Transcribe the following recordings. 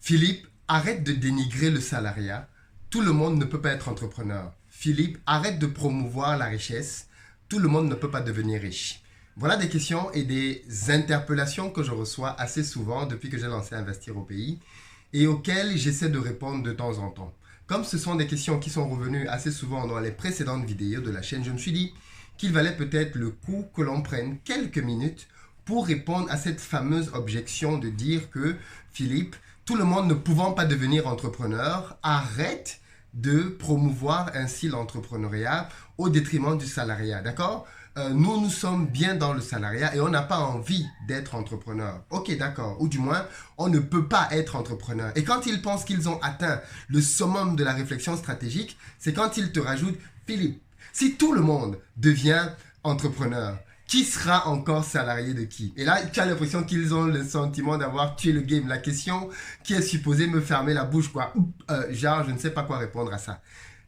Philippe, arrête de dénigrer le salariat. Tout le monde ne peut pas être entrepreneur. Philippe, arrête de promouvoir la richesse. Tout le monde ne peut pas devenir riche. Voilà des questions et des interpellations que je reçois assez souvent depuis que j'ai lancé Investir au pays et auxquelles j'essaie de répondre de temps en temps. Comme ce sont des questions qui sont revenues assez souvent dans les précédentes vidéos de la chaîne, je me suis dit qu'il valait peut-être le coup que l'on prenne quelques minutes pour répondre à cette fameuse objection de dire que Philippe, tout le monde ne pouvant pas devenir entrepreneur, arrête de promouvoir ainsi l'entrepreneuriat au détriment du salariat, d'accord? Nous sommes bien dans le salariat et on n'a pas envie d'être entrepreneur. Ok, d'accord. Ou du moins, on ne peut pas être entrepreneur. Et quand ils pensent qu'ils ont atteint le summum de la réflexion stratégique, c'est quand ils te rajoutent, Philippe, si tout le monde devient entrepreneur, qui sera encore salarié de qui? Et là, tu as l'impression qu'ils ont le sentiment d'avoir tué le game. La question qui est supposée me fermer la bouche, quoi. Genre, je ne sais pas quoi répondre à ça.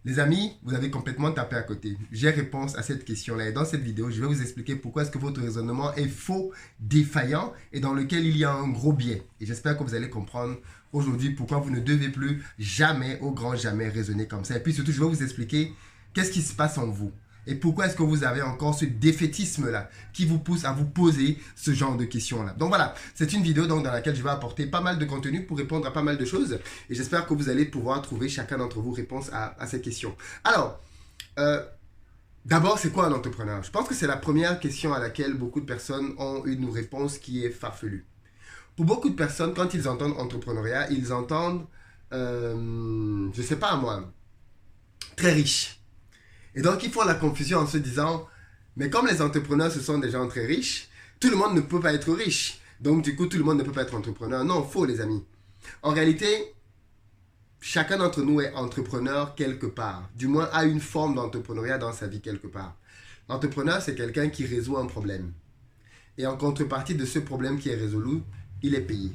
Les amis, vous avez complètement tapé à côté. J'ai réponse à cette question-là. Et dans cette vidéo, je vais vous expliquer pourquoi est-ce que votre raisonnement est faux, défaillant et dans lequel il y a un gros biais. Et j'espère que vous allez comprendre aujourd'hui pourquoi vous ne devez plus jamais, au grand jamais, raisonner comme ça. Et puis surtout, je vais vous expliquer qu'est-ce qui se passe en vous. Et pourquoi est-ce que vous avez encore ce défaitisme-là qui vous pousse à vous poser ce genre de questions-là. Donc voilà, c'est une vidéo dans laquelle je vais apporter pas mal de contenu pour répondre à pas mal de choses. Et j'espère que vous allez pouvoir trouver chacun d'entre vous réponse à ces questions. Alors, d'abord, c'est quoi un entrepreneur? Je pense que c'est la première question à laquelle beaucoup de personnes ont une réponse qui est farfelue. Pour beaucoup de personnes, quand ils entendent entrepreneuriat, ils entendent, je sais pas moi, très riche. Et donc, ils font la confusion en se disant, mais comme les entrepreneurs, ce sont des gens très riches, tout le monde ne peut pas être riche. Donc, du coup, tout le monde ne peut pas être entrepreneur. Non, faux, les amis. En réalité, chacun d'entre nous est entrepreneur quelque part. Du moins, a une forme d'entrepreneuriat dans sa vie quelque part. L'entrepreneur, c'est quelqu'un qui résout un problème. Et en contrepartie de ce problème qui est résolu, il est payé.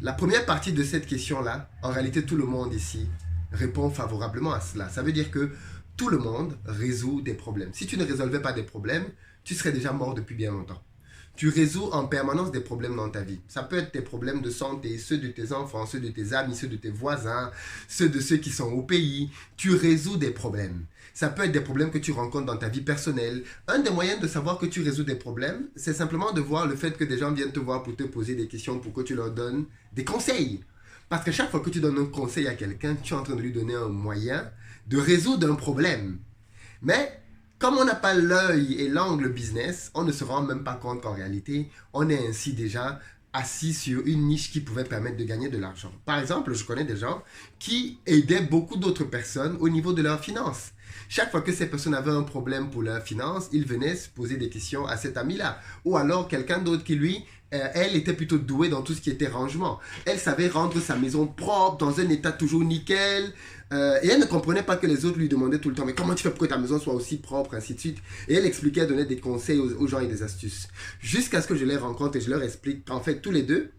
La première partie de cette question-là, en réalité, tout le monde ici répond favorablement à cela. Ça veut dire que tout le monde résout des problèmes. Si tu ne résolvais pas des problèmes, tu serais déjà mort depuis bien longtemps. Tu résous en permanence des problèmes dans ta vie. Ça peut être tes problèmes de santé, ceux de tes enfants, ceux de tes amis, ceux de tes voisins, ceux de ceux qui sont au pays. Tu résous des problèmes. Ça peut être des problèmes que tu rencontres dans ta vie personnelle. Un des moyens de savoir que tu résous des problèmes, c'est simplement de voir le fait que des gens viennent te voir pour te poser des questions, pour que tu leur donnes des conseils. Parce que chaque fois que tu donnes un conseil à quelqu'un, tu es en train de lui donner un moyen de résoudre un problème. Mais comme on n'a pas l'œil et l'angle business, on ne se rend même pas compte qu'en réalité, on est ainsi déjà assis sur une niche qui pouvait permettre de gagner de l'argent. Par exemple, je connais des gens qui aidaient beaucoup d'autres personnes au niveau de leurs finances. Chaque fois que ces personnes avaient un problème pour leurs finances, ils venaient se poser des questions à cet ami-là. Ou alors quelqu'un d'autre qui, lui, elle était plutôt douée dans tout ce qui était rangement. Elle savait rendre sa maison propre, dans un état toujours nickel. Et elle ne comprenait pas que les autres lui demandaient tout le temps, mais comment tu fais pour que ta maison soit aussi propre, ainsi de suite. Et elle expliquait, elle donnait des conseils aux gens et des astuces. Jusqu'à ce que je les rencontre et je leur explique qu'en fait, tous les deux,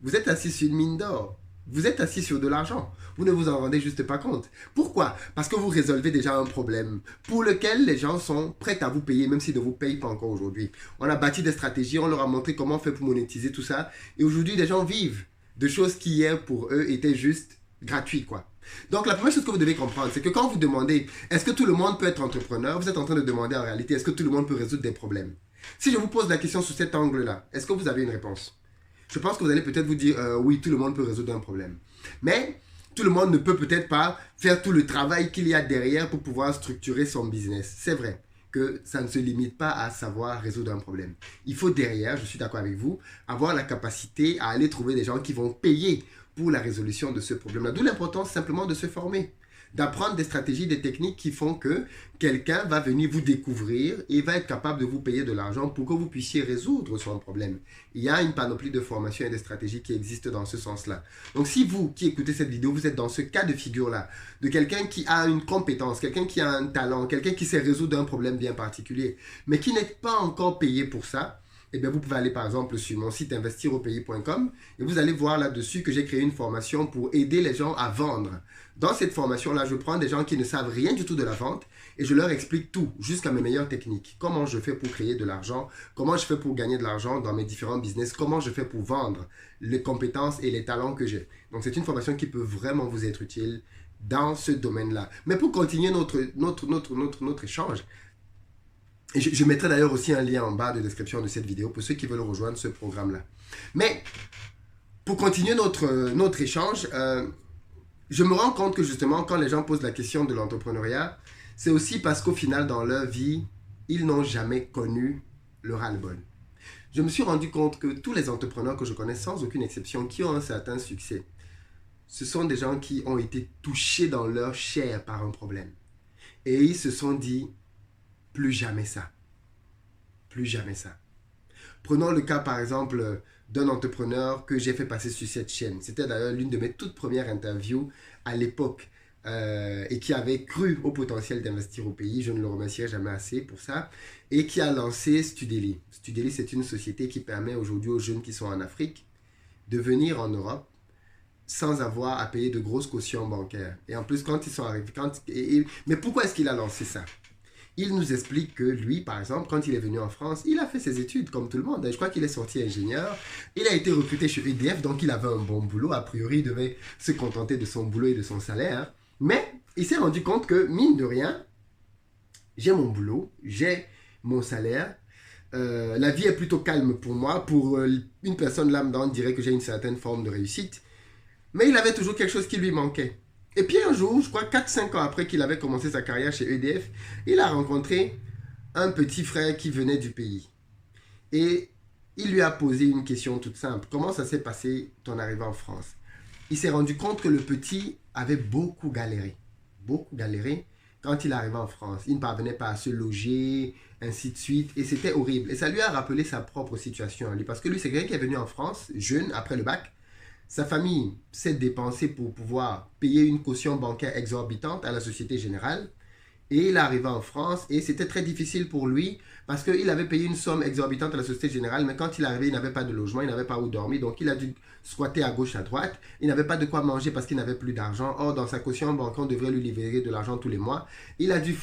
vous êtes assis sur une mine d'or. Vous êtes assis sur de l'argent. Vous ne vous en rendez juste pas compte. Pourquoi? Parce que vous résolvez déjà un problème pour lequel les gens sont prêts à vous payer, même s'ils ne vous payent pas encore aujourd'hui. On a bâti des stratégies, on leur a montré comment faire pour monétiser tout ça. Et aujourd'hui, les gens vivent de choses qui hier pour eux étaient juste gratuites, quoi. Donc la première chose que vous devez comprendre, c'est que quand vous demandez est-ce que tout le monde peut être entrepreneur, vous êtes en train de demander en réalité est-ce que tout le monde peut résoudre des problèmes. Si je vous pose la question sous cet angle-là, est-ce que vous avez une réponse? Je pense que vous allez peut-être vous dire oui, tout le monde peut résoudre un problème. Mais tout le monde ne peut peut-être pas faire tout le travail qu'il y a derrière pour pouvoir structurer son business. C'est vrai que ça ne se limite pas à savoir résoudre un problème. Il faut derrière, je suis d'accord avec vous, avoir la capacité à aller trouver des gens qui vont payer pour la résolution de ce problème-là. D'où l'importance simplement de se former, d'apprendre des stratégies, des techniques qui font que quelqu'un va venir vous découvrir et va être capable de vous payer de l'argent pour que vous puissiez résoudre son problème. Il y a une panoplie de formations et de stratégies qui existent dans ce sens-là. Donc si vous qui écoutez cette vidéo, vous êtes dans ce cas de figure-là, de quelqu'un qui a une compétence, quelqu'un qui a un talent, quelqu'un qui sait résoudre un problème bien particulier, mais qui n'est pas encore payé pour ça, eh bien, vous pouvez aller par exemple sur mon site investiraupayes.com et vous allez voir là-dessus que j'ai créé une formation pour aider les gens à vendre. Dans cette formation-là, je prends des gens qui ne savent rien du tout de la vente et je leur explique tout, jusqu'à mes meilleures techniques. Comment je fais pour créer de l'argent, comment je fais pour gagner de l'argent dans mes différents business, comment je fais pour vendre les compétences et les talents que j'ai. Donc, c'est une formation qui peut vraiment vous être utile dans ce domaine-là. Mais pour continuer notre échange, et je mettrai d'ailleurs aussi un lien en bas de description de cette vidéo pour ceux qui veulent rejoindre ce programme-là. Mais pour continuer notre échange, je me rends compte que justement, quand les gens posent la question de l'entrepreneuriat, c'est aussi parce qu'au final, dans leur vie, ils n'ont jamais connu le ras-le-bol. Je me suis rendu compte que tous les entrepreneurs que je connais, sans aucune exception, qui ont un certain succès, ce sont des gens qui ont été touchés dans leur chair par un problème. Et ils se sont dit, plus jamais ça. Plus jamais ça. Prenons le cas par exemple d'un entrepreneur que j'ai fait passer sur cette chaîne. C'était d'ailleurs l'une de mes toutes premières interviews à l'époque et qui avait cru au potentiel d'investir au pays. Je ne le remercierai jamais assez pour ça. Et qui a lancé Studely. Studely, c'est une société qui permet aujourd'hui aux jeunes qui sont en Afrique de venir en Europe sans avoir à payer de grosses cautions bancaires. Et en plus, quand ils sont arrivés... Mais pourquoi est-ce qu'il a lancé ça? Il nous explique que lui, par exemple, quand il est venu en France, il a fait ses études comme tout le monde. Je crois qu'il est sorti ingénieur. Il a été recruté chez EDF, donc il avait un bon boulot. A priori, il devait se contenter de son boulot et de son salaire. Mais il s'est rendu compte que, mine de rien, j'ai mon boulot, j'ai mon salaire. La vie est plutôt calme pour moi. Pour une personne lambda, on dirait que j'ai une certaine forme de réussite. Mais il avait toujours quelque chose qui lui manquait. Et puis un jour, je crois 4-5 ans après qu'il avait commencé sa carrière chez EDF, il a rencontré un petit frère qui venait du pays. Et il lui a posé une question toute simple. Comment ça s'est passé ton arrivée en France? Il s'est rendu compte que le petit avait beaucoup galéré. Beaucoup galéré quand il arrivait en France. Il ne parvenait pas à se loger, ainsi de suite. Et c'était horrible. Et ça lui a rappelé sa propre situation à lui. Parce que lui, c'est quelqu'un qui est venu en France, jeune, après le bac. Sa famille s'est dépensée pour pouvoir payer une caution bancaire exorbitante à la Société Générale. Et il est arrivé en France et c'était très difficile pour lui parce qu'il avait payé une somme exorbitante à la Société Générale, mais quand il est arrivé, il n'avait pas de logement, il n'avait pas où dormir, donc il a dû squatter à gauche, à droite. Il n'avait pas de quoi manger parce qu'il n'avait plus d'argent. Or, dans sa caution bancaire, on devrait lui livrer de l'argent tous les mois. Il a dû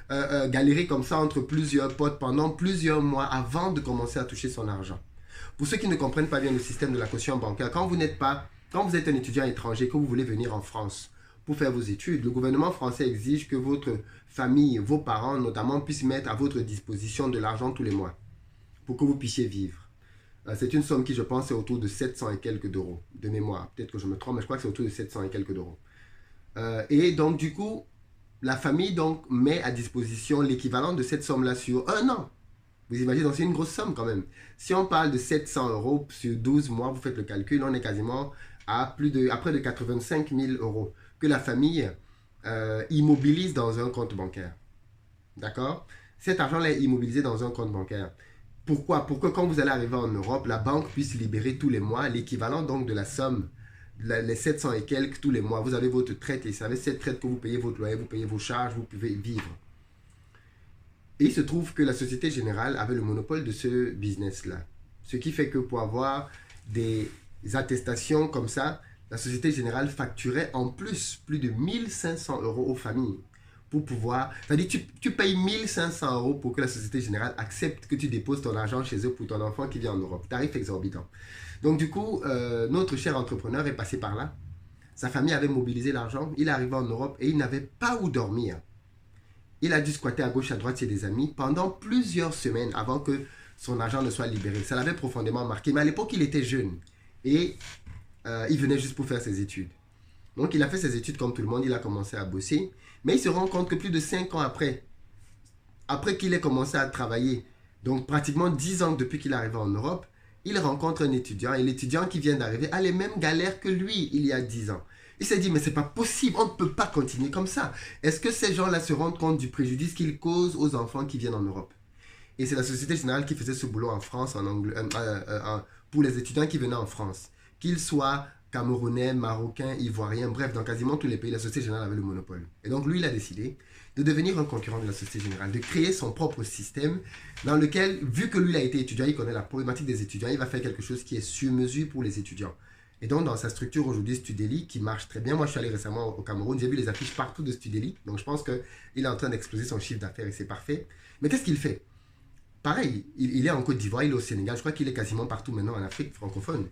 galérer comme ça entre plusieurs potes pendant plusieurs mois avant de commencer à toucher son argent. Pour ceux qui ne comprennent pas bien le système de la caution bancaire, quand vous êtes un étudiant étranger, que vous voulez venir en France pour faire vos études, le gouvernement français exige que votre famille, vos parents notamment, puissent mettre à votre disposition de l'argent tous les mois pour que vous puissiez vivre. C'est une somme qui, je pense, est autour de 700 et quelques d'euros de mémoire. Peut-être que je me trompe, mais je crois que c'est autour de 700 et quelques d'euros. Et donc, du coup, la famille donc, met à disposition l'équivalent de cette somme-là sur un an. Vous imaginez, donc c'est une grosse somme quand même. Si on parle de 700 euros sur 12 mois, vous faites le calcul, on est quasiment à près de 85 000 euros que la famille immobilise dans un compte bancaire. D'accord? Cet argent-là est immobilisé dans un compte bancaire. Pourquoi? Pour que quand vous allez arriver en Europe, la banque puisse libérer tous les mois l'équivalent donc de la somme, les 700 et quelques tous les mois. Vous avez votre traite et c'est avec cette traite que vous payez votre loyer, vous payez vos charges, vous pouvez vivre. Et il se trouve que la Société Générale avait le monopole de ce business-là. Ce qui fait que pour avoir des attestations comme ça, la Société Générale facturait en plus de 1500 euros aux familles pour pouvoir... C'est-à-dire tu payes 1500 euros pour que la Société Générale accepte que tu déposes ton argent chez eux pour ton enfant qui vit en Europe. Tarif exorbitant. Donc du coup, notre cher entrepreneur est passé par là. Sa famille avait mobilisé l'argent. Il est arrivé en Europe et il n'avait pas où dormir. Il a dû squatter à gauche, à droite chez des amis pendant plusieurs semaines avant que son argent ne soit libéré. Ça l'avait profondément marqué. Mais à l'époque, il était jeune. Et il venait juste pour faire ses études. Donc, il a fait ses études comme tout le monde. Il a commencé à bosser. Mais il se rend compte que plus de 5 ans après qu'il ait commencé à travailler, donc pratiquement 10 ans depuis qu'il est arrivé en Europe, il rencontre un étudiant. Et l'étudiant qui vient d'arriver a les mêmes galères que lui il y a 10 ans. Il s'est dit, mais c'est pas possible, on ne peut pas continuer comme ça. Est-ce que ces gens-là se rendent compte du préjudice qu'ils causent aux enfants qui viennent en Europe? Et c'est la Société Générale qui faisait ce boulot en France, pour les étudiants qui venaient en France. Qu'ils soient Camerounais, Marocains, Ivoiriens, bref, dans quasiment tous les pays, la Société Générale avait le monopole. Et donc lui, il a décidé de devenir un concurrent de la Société Générale, de créer son propre système dans lequel, vu que lui, il a été étudiant, il connaît la problématique des étudiants, il va faire quelque chose qui est sur mesure pour les étudiants. Et donc, dans sa structure aujourd'hui, Studeli, qui marche très bien. Moi, je suis allé récemment au Cameroun, j'ai vu les affiches partout de Studeli. Donc, je pense qu'il est en train d'exploser son chiffre d'affaires et c'est parfait. Mais qu'est-ce qu'il fait? Pareil, il est en Côte d'Ivoire, il est au Sénégal. Je crois qu'il est quasiment partout maintenant en Afrique francophone.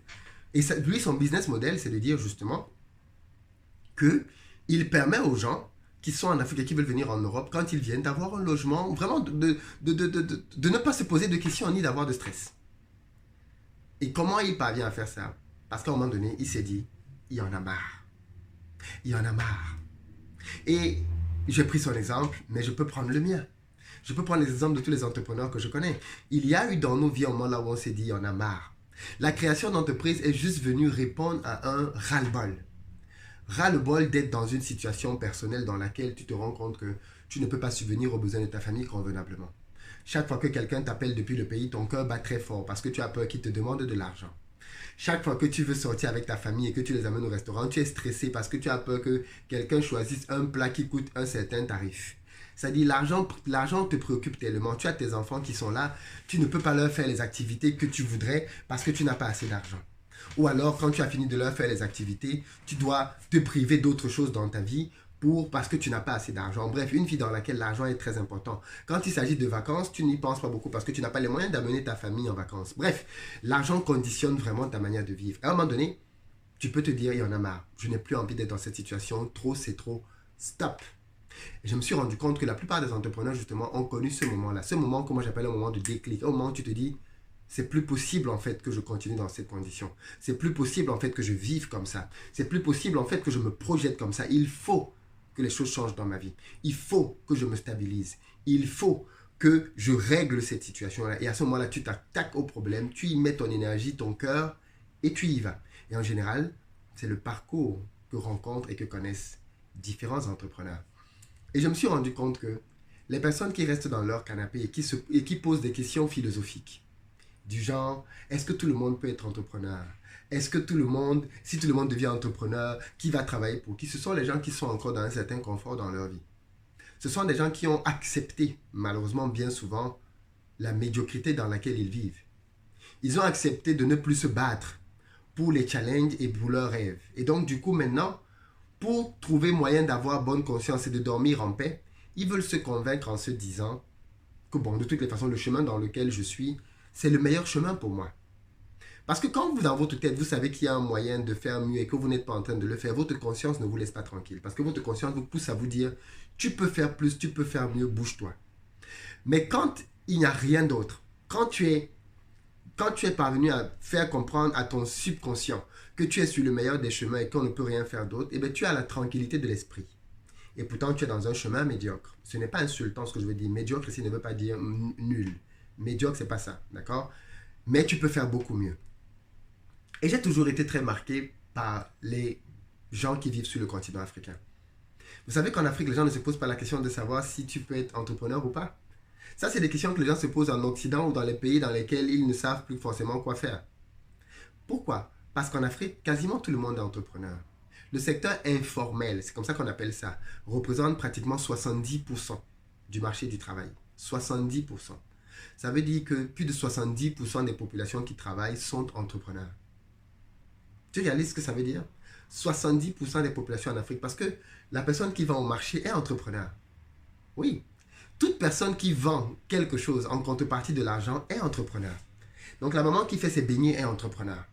Et ça, lui, son business model, c'est de dire justement qu'il permet aux gens qui sont en Afrique et qui veulent venir en Europe, quand ils viennent, d'avoir un logement, vraiment de ne pas se poser de questions ni d'avoir de stress. Et comment il parvient à faire ça? Parce qu'à un moment donné, il s'est dit, il y en a marre. Il y en a marre. Et j'ai pris son exemple, mais je peux prendre le mien. Je peux prendre les exemples de tous les entrepreneurs que je connais. Il y a eu dans nos vies un moment là où on s'est dit, il y en a marre. La création d'entreprise est juste venue répondre à un ras-le-bol. Ras-le-bol d'être dans une situation personnelle dans laquelle tu te rends compte que tu ne peux pas subvenir aux besoins de ta famille convenablement. Chaque fois que quelqu'un t'appelle depuis le pays, ton cœur bat très fort parce que tu as peur qu'il te demande de l'argent. Chaque fois que tu veux sortir avec ta famille et que tu les amènes au restaurant, tu es stressé parce que tu as peur que quelqu'un choisisse un plat qui coûte un certain tarif. C'est-à-dire l'argent te préoccupe tellement. Tu as tes enfants qui sont là, tu ne peux pas leur faire les activités que tu voudrais parce que tu n'as pas assez d'argent. Ou alors, quand tu as fini de leur faire les activités, tu dois te priver d'autres choses dans ta vie parce que tu n'as pas assez d'argent. Bref, une vie dans laquelle l'argent est très important. Quand il s'agit de vacances, tu n'y penses pas beaucoup parce que tu n'as pas les moyens d'amener ta famille en vacances. Bref, l'argent conditionne vraiment ta manière de vivre. À un moment donné, tu peux te dire, il y en a marre. Je n'ai plus envie d'être dans cette situation. Trop, c'est trop. Stop. Et je me suis rendu compte que la plupart des entrepreneurs, justement, ont connu ce moment-là. Ce moment que moi j'appelle un moment de déclic. Au moment où tu te dis, c'est plus possible en fait que je continue dans cette condition. C'est plus possible en fait que je vive comme ça. C'est plus possible en fait que je me projette comme ça. Il faut que les choses changent dans ma vie. Il faut que je me stabilise. Il faut que je règle cette situation-là. Et à ce moment-là, tu t'attaques au problème, tu y mets ton énergie, ton cœur, et tu y vas. Et en général, c'est le parcours que rencontrent et que connaissent différents entrepreneurs. Et je me suis rendu compte que les personnes qui restent dans leur canapé et qui posent des questions philosophiques, du genre, est-ce que tout le monde peut être entrepreneur? Est-ce que tout le monde, si tout le monde devient entrepreneur, qui va travailler pour qui? Ce sont les gens qui sont encore dans un certain confort dans leur vie. Ce sont des gens qui ont accepté, malheureusement bien souvent, la médiocrité dans laquelle ils vivent. Ils ont accepté de ne plus se battre pour les challenges et pour leurs rêves. Et donc, du coup, maintenant, pour trouver moyen d'avoir bonne conscience et de dormir en paix, ils veulent se convaincre en se disant que, bon, de toutes les façons, le chemin dans lequel je suis, c'est le meilleur chemin pour moi. Parce que quand vous, dans votre tête, vous savez qu'il y a un moyen de faire mieux et que vous n'êtes pas en train de le faire, votre conscience ne vous laisse pas tranquille. Parce que votre conscience vous pousse à vous dire, tu peux faire plus, tu peux faire mieux, bouge-toi. Mais quand il n'y a rien d'autre, quand tu es parvenu à faire comprendre à ton subconscient que tu es sur le meilleur des chemins et qu'on ne peut rien faire d'autre, eh bien, tu as la tranquillité de l'esprit. Et pourtant, tu es dans un chemin médiocre. Ce n'est pas insultant ce que je veux dire. Médiocre ici ne veut pas dire nul. Médiocre, c'est pas ça, d'accord? Mais tu peux faire beaucoup mieux. Et j'ai toujours été très marqué par les gens qui vivent sur le continent africain. Vous savez qu'en Afrique, les gens ne se posent pas la question de savoir si tu peux être entrepreneur ou pas. Ça, c'est des questions que les gens se posent en Occident ou dans les pays dans lesquels ils ne savent plus forcément quoi faire. Pourquoi? Parce qu'en Afrique, quasiment tout le monde est entrepreneur. Le secteur informel, c'est comme ça qu'on appelle ça, représente pratiquement 70% du marché du travail. 70%. Ça veut dire que plus de 70% des populations qui travaillent sont entrepreneurs. Tu réalises ce que ça veut dire? 70% des populations en Afrique. Parce que la personne qui va au marché est entrepreneur. Oui. Toute personne qui vend quelque chose en contrepartie de l'argent est entrepreneur. Donc la maman qui fait ses beignets est entrepreneur.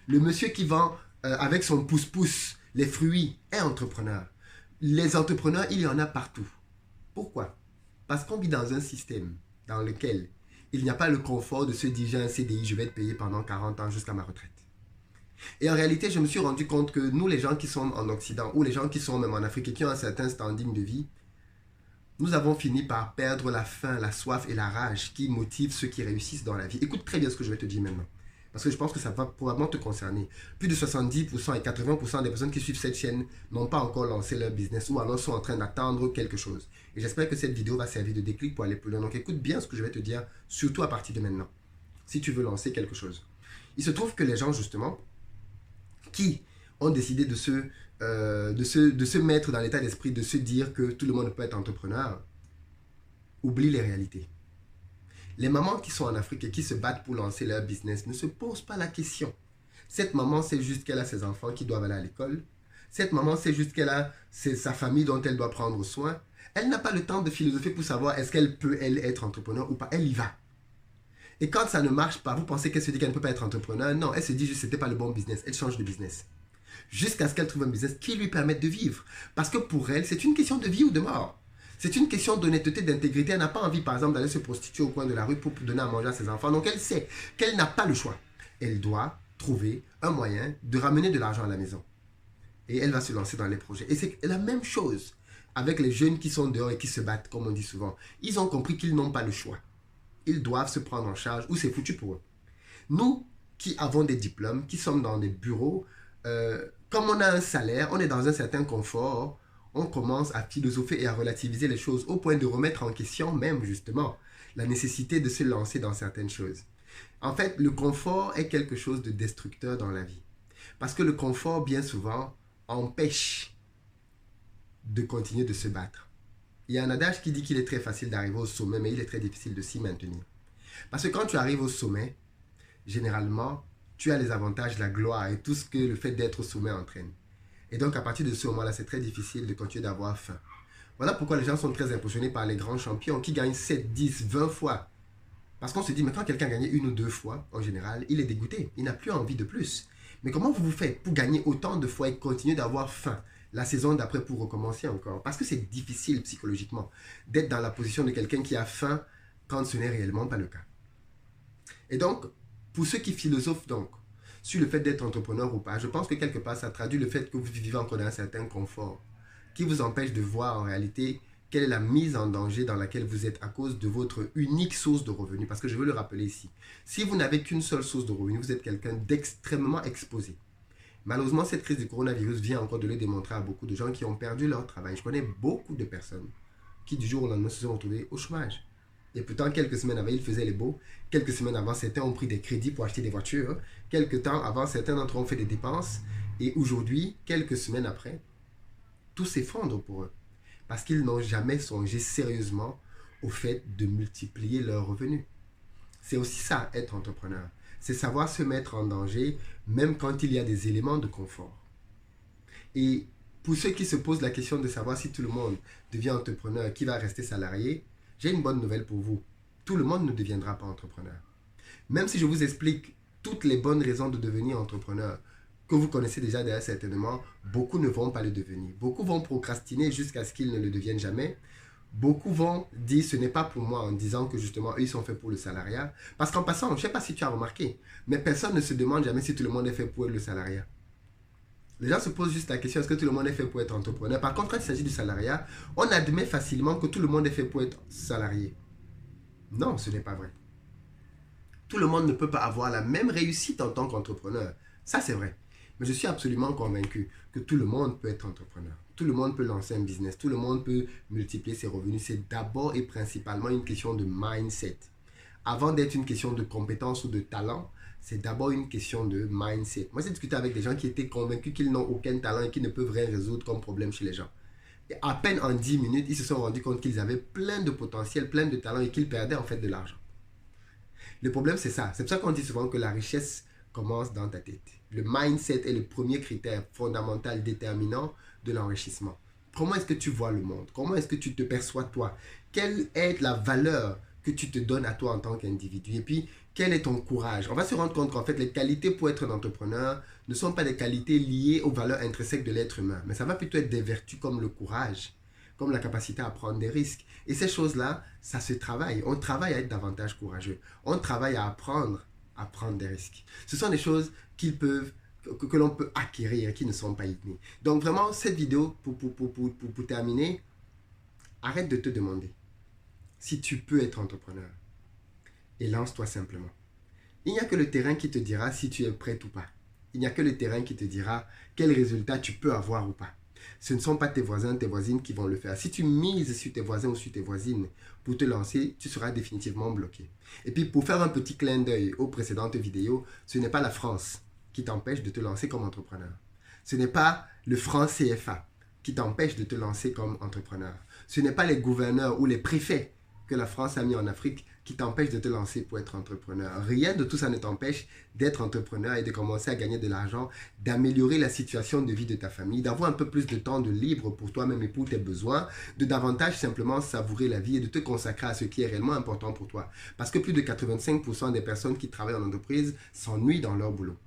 Le monsieur qui vend avec son pouce-pouce les fruits est entrepreneur. Les entrepreneurs, il y en a partout. Pourquoi? Parce qu'on vit dans un système dans lequel il n'y a pas le confort de se dire j'ai un CDI, je vais être payé pendant 40 ans jusqu'à ma retraite. Et en réalité, je me suis rendu compte que nous, les gens qui sommes en Occident, ou les gens qui sont même en Afrique et qui ont un certain standing de vie, nous avons fini par perdre la faim, la soif et la rage qui motivent ceux qui réussissent dans la vie. Écoute très bien ce que je vais te dire maintenant. Parce que je pense que ça va probablement te concerner. Plus de 70% et 80% des personnes qui suivent cette chaîne n'ont pas encore lancé leur business ou alors sont en train d'attendre quelque chose. Et j'espère que cette vidéo va servir de déclic pour aller plus loin. Donc écoute bien ce que je vais te dire, surtout à partir de maintenant, si tu veux lancer quelque chose. Il se trouve que les gens, justement, qui ont décidé de se mettre dans l'état d'esprit de se dire que tout le monde peut être entrepreneur, oublient les réalités. Les mamans qui sont en Afrique et qui se battent pour lancer leur business ne se posent pas la question. Cette maman sait juste qu'elle a ses enfants qui doivent aller à l'école. Cette maman sait juste qu'elle a sa famille dont elle doit prendre soin. Elle n'a pas le temps de philosopher pour savoir est-ce qu'elle peut, elle, être entrepreneur ou pas. Elle y va. Et quand ça ne marche pas, vous pensez qu'elle se dit qu'elle ne peut pas être entrepreneur? Non, elle se dit juste que ce n'était pas le bon business. Elle change de business. Jusqu'à ce qu'elle trouve un business qui lui permette de vivre. Parce que pour elle, c'est une question de vie ou de mort. C'est une question d'honnêteté, d'intégrité. Elle n'a pas envie, par exemple, d'aller se prostituer au coin de la rue pour donner à manger à ses enfants. Donc elle sait qu'elle n'a pas le choix. Elle doit trouver un moyen de ramener de l'argent à la maison. Et elle va se lancer dans les projets. Et c'est la même chose avec les jeunes qui sont dehors et qui se battent, comme on dit souvent. Ils ont compris qu'ils n'ont pas le choix. Ils doivent se prendre en charge ou c'est foutu pour eux. Nous qui avons des diplômes, qui sommes dans des bureaux, comme on a un salaire, on est dans un certain confort, on commence à philosopher et à relativiser les choses au point de remettre en question même justement la nécessité de se lancer dans certaines choses. En fait, le confort est quelque chose de destructeur dans la vie. Parce que le confort, bien souvent, empêche de continuer de se battre. Il y a un adage qui dit qu'il est très facile d'arriver au sommet, mais il est très difficile de s'y maintenir. Parce que quand tu arrives au sommet, généralement, tu as les avantages, la gloire et tout ce que le fait d'être au sommet entraîne. Et donc, à partir de ce moment-là, c'est très difficile de continuer d'avoir faim. Voilà pourquoi les gens sont très impressionnés par les grands champions qui gagnent 7, 10, 20 fois. Parce qu'on se dit, mais quand quelqu'un a gagné une ou deux fois, en général, il est dégoûté. Il n'a plus envie de plus. Mais comment vous faites pour gagner autant de fois et continuer d'avoir faim la saison d'après pour recommencer encore? Parce que c'est difficile psychologiquement d'être dans la position de quelqu'un qui a faim quand ce n'est réellement pas le cas. Et donc, pour ceux qui philosophent donc sur le fait d'être entrepreneur ou pas, je pense que quelque part ça traduit le fait que vous vivez encore dans un certain confort qui vous empêche de voir en réalité quelle est la mise en danger dans laquelle vous êtes à cause de votre unique source de revenus. Parce que je veux le rappeler ici, si vous n'avez qu'une seule source de revenus, vous êtes quelqu'un d'extrêmement exposé. Malheureusement, cette crise du coronavirus vient encore de le démontrer à beaucoup de gens qui ont perdu leur travail. Je connais beaucoup de personnes qui du jour au lendemain se sont retrouvées au chômage. Et pourtant, quelques semaines avant, ils faisaient les beaux. Quelques semaines avant, certains ont pris des crédits pour acheter des voitures. Quelques temps avant, certains d'entre eux ont fait des dépenses. Et aujourd'hui, quelques semaines après, tout s'effondre pour eux. Parce qu'ils n'ont jamais songé sérieusement au fait de multiplier leurs revenus. C'est aussi ça, être entrepreneur. C'est savoir se mettre en danger, même quand il y a des éléments de confort. Et pour ceux qui se posent la question de savoir si tout le monde devient entrepreneur, qui va rester salarié, j'ai une bonne nouvelle pour vous. Tout le monde ne deviendra pas entrepreneur. Même si je vous explique toutes les bonnes raisons de devenir entrepreneur, que vous connaissez déjà d'ailleurs certainement, beaucoup ne vont pas le devenir. Beaucoup vont procrastiner jusqu'à ce qu'ils ne le deviennent jamais. Beaucoup vont dire ce n'est pas pour moi en disant que justement eux ils sont faits pour le salariat. Parce qu'en passant, je ne sais pas si tu as remarqué, mais personne ne se demande jamais si tout le monde est fait pour le salariat. Les gens se posent juste la question, est-ce que tout le monde est fait pour être entrepreneur? Par contre, quand il s'agit du salariat, on admet facilement que tout le monde est fait pour être salarié. Non, ce n'est pas vrai. Tout le monde ne peut pas avoir la même réussite en tant qu'entrepreneur. Ça, c'est vrai. Mais je suis absolument convaincu que tout le monde peut être entrepreneur. Tout le monde peut lancer un business. Tout le monde peut multiplier ses revenus. C'est d'abord et principalement une question de mindset. Avant d'être une question de compétence ou de talent, c'est d'abord une question de mindset. Moi, j'ai discuté avec des gens qui étaient convaincus qu'ils n'ont aucun talent et qu'ils ne peuvent rien résoudre comme problème chez les gens. Et à peine en 10 minutes, ils se sont rendus compte qu'ils avaient plein de potentiel, plein de talent et qu'ils perdaient en fait de l'argent. Le problème, c'est ça. C'est pour ça qu'on dit souvent que la richesse commence dans ta tête. Le mindset est le premier critère fondamental déterminant de l'enrichissement. Comment est-ce que tu vois le monde? Comment est-ce que tu te perçois toi? Quelle est la valeur que tu te donnes à toi en tant qu'individu? Et puis, quel est ton courage? On va se rendre compte qu'en fait, les qualités pour être un entrepreneur ne sont pas des qualités liées aux valeurs intrinsèques de l'être humain, mais ça va plutôt être des vertus comme le courage, comme la capacité à prendre des risques. Et ces choses-là, ça se travaille. On travaille à être davantage courageux. On travaille à apprendre à prendre des risques. Ce sont des choses que l'on peut acquérir et qui ne sont pas innées. Donc vraiment, cette vidéo, pour terminer, arrête de te demander si tu peux être entrepreneur. Et lance-toi simplement. Il n'y a que le terrain qui te dira si tu es prêt ou pas. Il n'y a que le terrain qui te dira quel résultat tu peux avoir ou pas. Ce ne sont pas tes voisins, tes voisines qui vont le faire. Si tu mises sur tes voisins ou sur tes voisines pour te lancer, tu seras définitivement bloqué. Et puis pour faire un petit clin d'œil aux précédentes vidéos, ce n'est pas la France qui t'empêche de te lancer comme entrepreneur. Ce n'est pas le franc CFA qui t'empêche de te lancer comme entrepreneur. Ce n'est pas les gouverneurs ou les préfets que la France a mis en Afrique qui t'empêchent de te lancer pour être entrepreneur. Rien de tout ça ne t'empêche d'être entrepreneur et de commencer à gagner de l'argent, d'améliorer la situation de vie de ta famille, d'avoir un peu plus de temps de libre pour toi-même et pour tes besoins, de davantage simplement savourer la vie et de te consacrer à ce qui est réellement important pour toi. Parce que plus de 85% des personnes qui travaillent en entreprise s'ennuient dans leur boulot.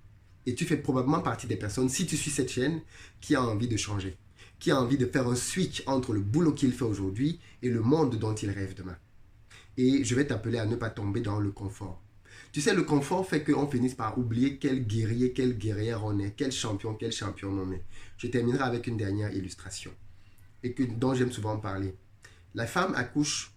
Et tu fais probablement partie des personnes, si tu suis cette chaîne, qui a envie de changer, qui a envie de faire un switch entre le boulot qu'il fait aujourd'hui et le monde dont il rêve demain. Et je vais t'appeler à ne pas tomber dans le confort. Tu sais, le confort fait qu'on finisse par oublier quel guerrier, quelle guerrière on est, quel champion on est. Je terminerai avec une dernière illustration dont j'aime souvent parler. La femme accouche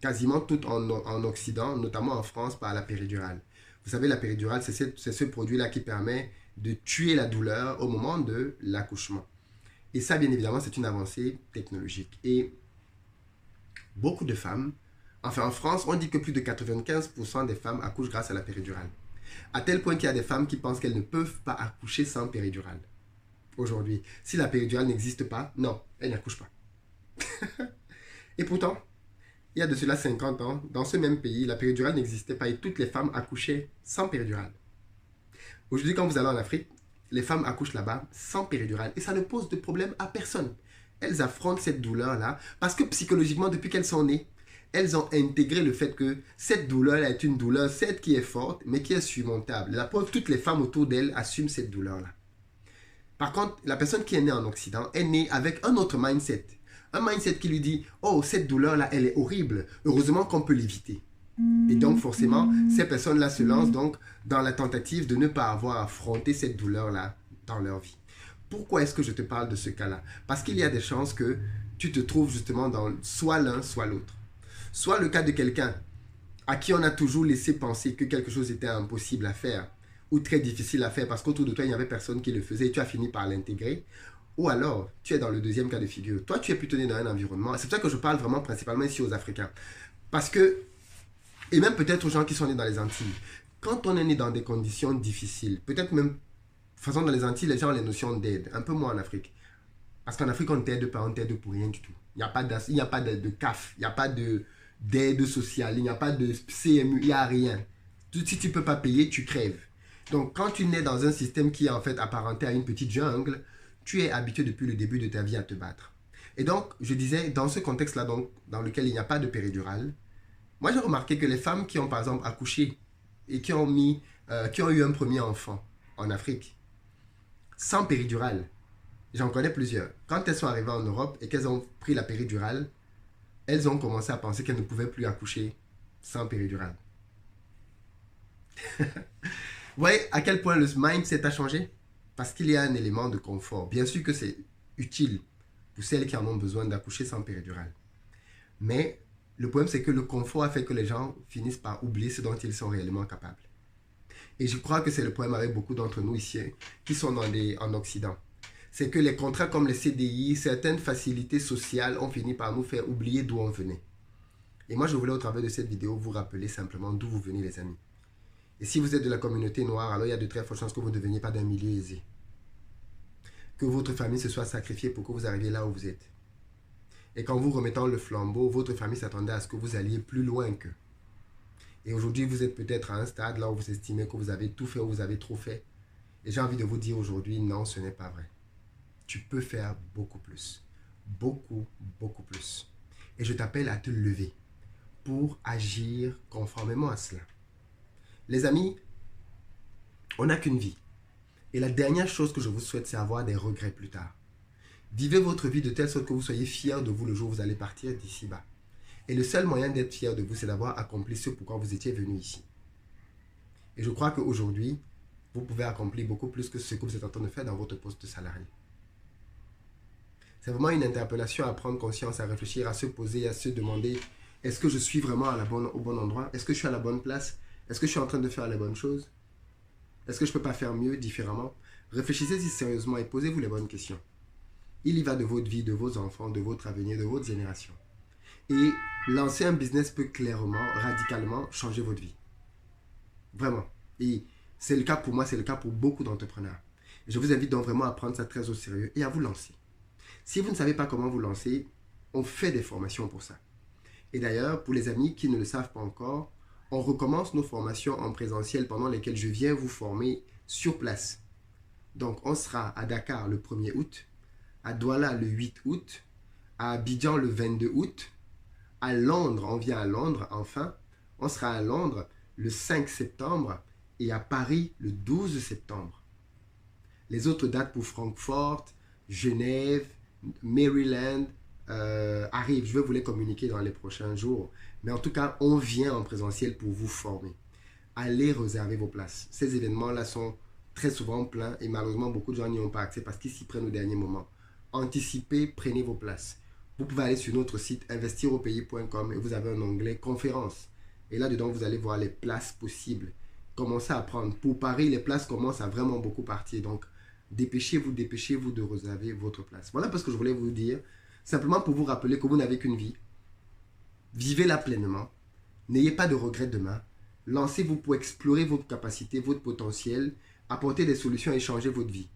quasiment toute en Occident, notamment en France, par la péridurale. Vous savez, la péridurale, c'est ce produit-là qui permet de tuer la douleur au moment de l'accouchement. Et ça, bien évidemment, c'est une avancée technologique. Et beaucoup de femmes, enfin en France, on dit que plus de 95% des femmes accouchent grâce à la péridurale. À tel point qu'il y a des femmes qui pensent qu'elles ne peuvent pas accoucher sans péridurale. Aujourd'hui, si la péridurale n'existe pas, non, elles n'accouchent pas. Et pourtant, il y a de cela 50 ans, dans ce même pays, la péridurale n'existait pas et toutes les femmes accouchaient sans péridurale. Aujourd'hui, quand vous allez en Afrique, les femmes accouchent là-bas sans péridurale et ça ne pose de problème à personne. Elles affrontent cette douleur-là parce que psychologiquement, depuis qu'elles sont nées, elles ont intégré le fait que cette douleur est une douleur, certes qui est forte, mais qui est surmontable. La preuve, toutes les femmes autour d'elles assument cette douleur-là. Par contre, la personne qui est née en Occident est née avec un autre mindset. Un mindset qui lui dit « Oh, cette douleur-là, elle est horrible. Heureusement qu'on peut l'éviter. » Et donc, forcément, ces personnes-là se lancent donc dans la tentative de ne pas avoir affronté cette douleur-là dans leur vie. Pourquoi est-ce que je te parle de ce cas-là? Parce qu'il y a des chances que tu te trouves justement dans soit l'un, soit l'autre. Soit le cas de quelqu'un à qui on a toujours laissé penser que quelque chose était impossible à faire ou très difficile à faire parce qu'autour de toi, il n'y avait personne qui le faisait et tu as fini par l'intégrer. Ou alors, tu es dans le deuxième cas de figure. Toi, tu es plutôt né dans un environnement. C'est pour ça que je parle vraiment principalement ici aux Africains. Parce que, et même peut-être aux gens qui sont nés dans les Antilles, quand on est né dans des conditions difficiles, peut-être même, de toute façon dans les Antilles, les gens ont les notions d'aide, un peu moins en Afrique. Parce qu'en Afrique, on ne t'aide pas, on t'aide pour rien du tout. Il n'y a pas de CAF, il n'y a pas d'aide sociale, il n'y a pas de CMU, il n'y a rien. Si tu ne peux pas payer, tu crèves. Donc, quand tu nais dans un système qui est en fait apparenté à une petite jungle, tu es habitué depuis le début de ta vie à te battre. Et donc, je disais, dans ce contexte-là, donc, dans lequel il n'y a pas de péridurale, moi j'ai remarqué que les femmes qui ont par exemple accouché et qui ont eu un premier enfant en Afrique, sans péridurale, j'en connais plusieurs. Quand elles sont arrivées en Europe et qu'elles ont pris la péridurale, elles ont commencé à penser qu'elles ne pouvaient plus accoucher sans péridurale. Vous voyez à quel point le mindset a changé? Parce qu'il y a un élément de confort. Bien sûr que c'est utile pour celles qui en ont besoin d'accoucher sans péridurale. Mais le problème, c'est que le confort a fait que les gens finissent par oublier ce dont ils sont réellement capables. Et je crois que c'est le problème avec beaucoup d'entre nous ici qui sont en Occident. C'est que les contrats comme les CDI, certaines facilités sociales ont fini par nous faire oublier d'où on venait. Et moi, je voulais au travers de cette vidéo vous rappeler simplement d'où vous venez, les amis. Et si vous êtes de la communauté noire, alors il y a de très fortes chances que vous ne deveniez pas d'un milieu aisé. Que votre famille se soit sacrifiée pour que vous arriviez là où vous êtes. Et qu'en vous remettant le flambeau, votre famille s'attendait à ce que vous alliez plus loin qu'eux. Et aujourd'hui, vous êtes peut-être à un stade là où vous estimez que vous avez tout fait ou vous avez trop fait. Et j'ai envie de vous dire aujourd'hui, non, ce n'est pas vrai. Tu peux faire beaucoup plus. Beaucoup, beaucoup plus. Et je t'appelle à te lever pour agir conformément à cela. Les amis, on n'a qu'une vie. Et la dernière chose que je vous souhaite, c'est avoir des regrets plus tard. Vivez votre vie de telle sorte que vous soyez fiers de vous le jour où vous allez partir d'ici bas. Et le seul moyen d'être fier de vous, c'est d'avoir accompli ce pourquoi vous étiez venu ici. Et je crois qu'aujourd'hui, vous pouvez accomplir beaucoup plus que ce que vous êtes en train de faire dans votre poste de salarié. C'est vraiment une interpellation à prendre conscience, à réfléchir, à se poser, à se demander, est-ce que je suis vraiment au bon endroit? Est-ce que je suis à la bonne place? Est-ce que je suis en train de faire les bonnes choses? Est-ce que je ne peux pas faire mieux, différemment? Réfléchissez-y sérieusement et posez-vous les bonnes questions. Il y va de votre vie, de vos enfants, de votre avenir, de votre génération. Et lancer un business peut clairement, radicalement changer votre vie. Vraiment. Et c'est le cas pour moi, c'est le cas pour beaucoup d'entrepreneurs. Je vous invite donc vraiment à prendre ça très au sérieux et à vous lancer. Si vous ne savez pas comment vous lancer, on fait des formations pour ça. Et d'ailleurs, pour les amis qui ne le savent pas encore, on recommence nos formations en présentiel pendant lesquelles je viens vous former sur place. Donc, on sera à Dakar le 1er août, à Douala le 8 août, à Abidjan le 22 août, à Londres, on vient à Londres enfin, on sera à Londres le 5 septembre et à Paris le 12 septembre. Les autres dates pour Francfort, Genève, Maryland arrivent. Je vais vous les communiquer dans les prochains jours. Mais en tout cas, on vient en présentiel pour vous former. Allez réserver vos places. Ces événements-là sont très souvent pleins et malheureusement, beaucoup de gens n'y ont pas accès parce qu'ils s'y prennent au dernier moment. Anticipez, prenez vos places. Vous pouvez aller sur notre site investiraupayes.com et vous avez un onglet conférences. Et là-dedans, vous allez voir les places possibles. Commencez à prendre. Pour Paris, les places commencent à vraiment beaucoup partir. Donc, dépêchez-vous de réserver votre place. Voilà ce que je voulais vous dire. Simplement pour vous rappeler que vous n'avez qu'une vie. Vivez-la pleinement. N'ayez pas de regrets demain. Lancez-vous pour explorer vos capacités, votre potentiel, apporter des solutions et changer votre vie.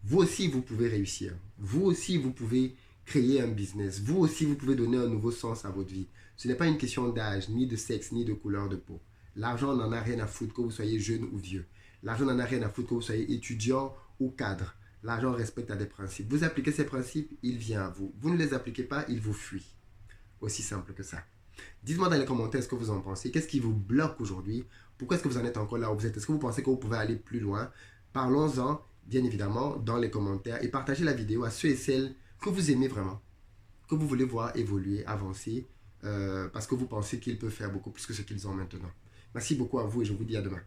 Vous aussi, vous pouvez réussir. Vous aussi, vous pouvez créer un business. Vous aussi, vous pouvez donner un nouveau sens à votre vie. Ce n'est pas une question d'âge, ni de sexe, ni de couleur de peau. L'argent n'en a rien à foutre que vous soyez jeune ou vieux. L'argent n'en a rien à foutre que vous soyez étudiant ou cadre. L'argent respecte à des principes. Vous appliquez ces principes, il vient à vous. Vous ne les appliquez pas, il vous fuit. Aussi simple que ça. Dites-moi dans les commentaires ce que vous en pensez. Qu'est-ce qui vous bloque aujourd'hui? Pourquoi est-ce que vous en êtes encore là où vous êtes? Est-ce que vous pensez que vous pouvez aller plus loin? Parlons-en, bien évidemment, dans les commentaires et partagez la vidéo à ceux et celles que vous aimez vraiment, que vous voulez voir évoluer, avancer, parce que vous pensez qu'ils peuvent faire beaucoup plus que ce qu'ils ont maintenant. Merci beaucoup à vous et je vous dis à demain.